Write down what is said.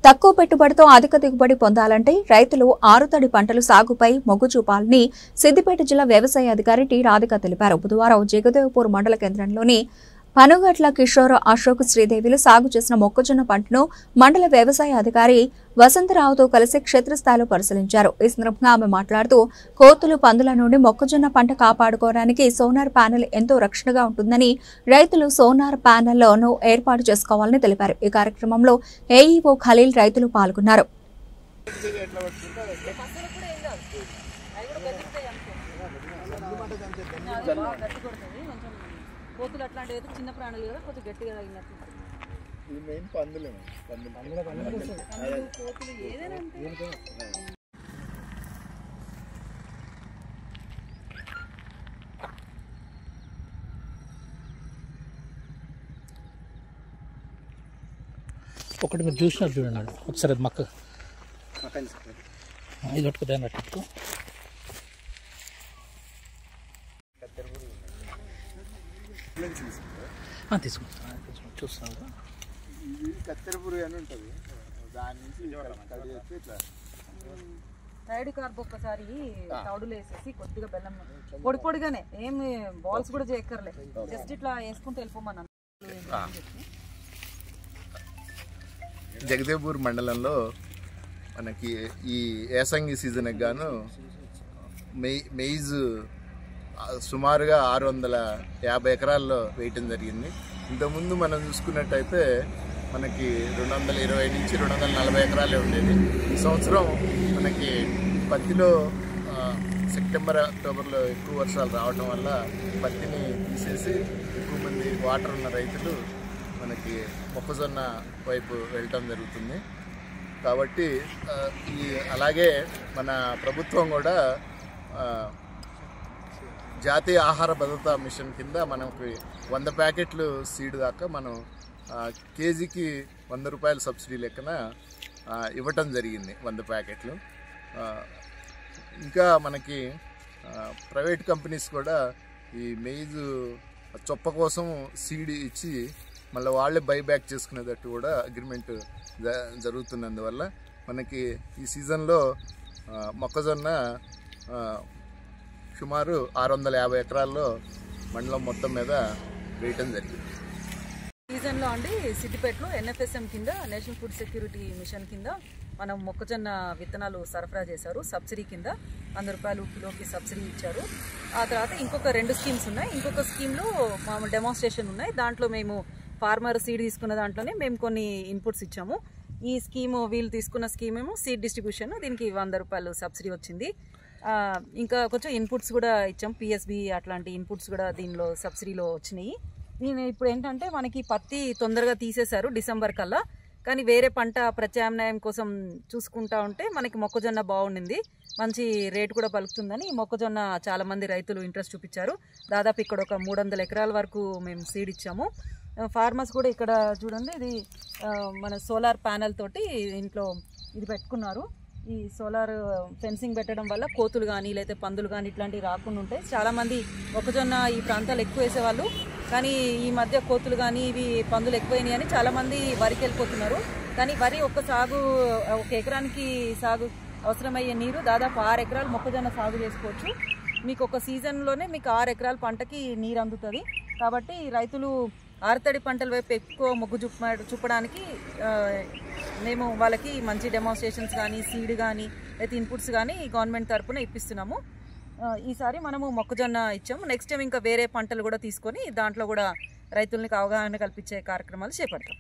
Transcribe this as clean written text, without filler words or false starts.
తక్కువ పెట్టుబడితో అధిక దిగుబడి పొందాలంటే రైతులు ఆరుతడి పంటలు సాగుపై మొగ్గు చూపాలని సిద్దిపేట జిల్లా వ్యవసాయ అధికారి టి రాధిక తెలిపారు. బుధవారం జగదేవ్పూర్ మండల కేంద్రంలోని పనుగట్ల కిషోర్ అశోక్ శ్రీదేవిలు సాగు చేసిన మొక్కజొన్న పంటను మండల వ్యవసాయ అధికారి వసంతరావుతో కలిసి క్షేత్రస్థాయిలో పరిశీలించారు. ఈ సందర్భంగా ఆమె మాట్లాడుతూ కోతులు పందుల నుండి మొక్కజొన్న పంట కాపాడుకోవడానికి సోనార్ ప్యానెల్ ఎంతో రక్షణగా ఉంటుందని, రైతులు సోనార్ ప్యానెల్ను ఏర్పాటు చేసుకోవాలని తెలిపారు. ఈ కార్యక్రమంలో ఏఈఓ ఖలీల్ రైతులు పాల్గొన్నారు. కోతులు అట్లాంటి చిన్న ప్రాణులు కదా కొంచెం గట్టిగా తగినట్టు కోతులు ఏదైనా ఒకటి మీరు చూసినట్టు చూడండి ఒకసారి అది మక్క ఇది పట్టుకుందా అన్నట్టు తీసుకుంటాను చూస్తాను. కత్తెర పురుగు అని ఉంటుంది, దాని నుంచి ఇట్లా థైడ్ కార్బ్ ఒక్కసారి తౌడులు వేసేసి కొద్దిగా బెల్లం పొడి పొడిగానే ఏమి బాల్స్ కూడా చేయక్కర్లే, జస్ట్ ఇట్లా వేసుకుంటూ వెళ్ళిపోమన్నాను. జగదేవ్పూర్ మండలంలో మనకి ఈ యాసంగి సీజన్కి గాను మెయిజ్ సుమారుగా 650 ఎకరాల్లో వేయటం జరిగింది. ఇంతకుముందు మనం చూసుకున్నట్టయితే మనకి 220 నుంచి 240 ఎకరాలే ఉండేది. ఈ సంవత్సరం మనకి పత్తిలో సెప్టెంబర్ అక్టోబర్లో ఎక్కువ వర్షాలు రావడం వల్ల పత్తిని తీసేసి ఎక్కువ మంది వాటర్ ఉన్న రైతులు మనకి మొక్కజొన్న వైపు వెళ్ళటం జరుగుతుంది. కాబట్టి అలాగే మన ప్రభుత్వం కూడా జాతీయ ఆహార భద్రతా మిషన్ కింద మనకి 100 ప్యాకెట్లు సీడ్ దాకా మనం కేజీకి 100 రూపాయల సబ్సిడీ లెక్కన ఇవ్వటం జరిగింది 100 ప్యాకెట్లు. ఇంకా మనకి ప్రైవేట్ కంపెనీస్ కూడా ఈ మెయిజ్ చొప్ప కోసం సీడ్ ఇచ్చి మళ్ళీ వాళ్ళే బైబ్యాక్ చేసుకునేటట్టు కూడా అగ్రిమెంట్ జరుగుతున్నందువల్ల మనకి ఈ సీజన్లో మొక్కజొన్న సుమారు 650 ఎకరాల్లో మండలం మొత్తం మీద వేయటం జరిగింది. సీజన్లో అండి సిద్దిపేటలో NFSM కింద నేషనల్ ఫుడ్ సెక్యూరిటీ మిషన్ కింద మనం మొక్కజొన్న విత్తనాలు సరఫరా చేశారు. సబ్సిడీ కింద 100 రూపాయలు కిలోకి సబ్సిడీ ఇచ్చారు. ఆ తర్వాత ఇంకొక 2 స్కీమ్స్ ఉన్నాయి. ఇంకొక స్కీమ్లో మామూలు డెమాన్స్ట్రేషన్ ఉన్నాయి. దాంట్లో మేము ఫార్మర్ సీడ్ తీసుకున్న దాంట్లోనే మేము కొన్ని ఇన్పుట్స్ ఇచ్చాము. ఈ స్కీము వీళ్ళు తీసుకున్న స్కీమ్ ఏమో సీడ్ డిస్ట్రిబ్యూషన్, దీనికి 100 రూపాయలు సబ్సిడీ వచ్చింది. ఇంకా కొంచెం ఇన్పుట్స్ కూడా ఇచ్చాం, PSB అట్లాంటి ఇన్పుట్స్ కూడా దీనిలో సబ్సిడీలో వచ్చినాయి. నేను ఇప్పుడు ఏంటంటే మనకి పత్తి తొందరగా తీసేశారు డిసెంబర్ కల్లా, కానీ వేరే పంట ప్రత్యామ్నాయం కోసం చూసుకుంటా ఉంటే మనకి మొక్కజొన్న బాగుండింది, మంచి రేటు కూడా పలుకుతుందని మొక్కజొన్న చాలామంది రైతులు ఇంట్రెస్ట్ చూపించారు. దాదాపు ఇక్కడ ఒక 300 ఎకరాల వరకు మేము సీడ్ ఇచ్చాము. ఫార్మర్స్ కూడా ఇక్కడ చూడండి, ఇది మన సోలార్ ప్యానెల్ తోటి ఇంట్లో ఇది పెట్టుకున్నారు. ఈ సోలార్ ఫెన్సింగ్ పెట్టడం వల్ల కోతులు కానీ లేకపోతే పందులు కానీ ఇట్లాంటివి రాకుండా ఉంటాయి. చాలామంది మొక్కజొన్న ఈ ప్రాంతాలు ఎక్కువ వేసేవాళ్ళు, కానీ ఈ మధ్య కోతులు కానీ ఇవి పందులు ఎక్కువైనాయి అని చాలామంది వరికి వెళ్ళిపోతున్నారు. కానీ వరి ఒక ఎకరానికి సాగు అవసరమయ్యే నీరు దాదాపు 6 ఎకరాలు మొక్కజొన్న సాగు చేసుకోవచ్చు. మీకు ఒక సీజన్లోనే మీకు 6 ఎకరాల పంటకి నీరు అందుతుంది. కాబట్టి రైతులు ఆరుతడి పంటల వైపు ఎక్కువ మొగ్గు చూపడానికి మేము వాళ్ళకి మంచి డెమాన్స్ట్రేషన్స్ కానీ సీడ్ కానీ అయితే ఇన్పుట్స్ కానీ గవర్నమెంట్ తరఫున ఇప్పిస్తున్నాము. ఈసారి మనము మొక్కజొన్న ఇచ్చాము. నెక్స్ట్ టైం ఇంకా వేరే పంటలు కూడా తీసుకొని దాంట్లో కూడా రైతులకి అవగాహన కల్పించే కార్యక్రమాలు చేపడతాం.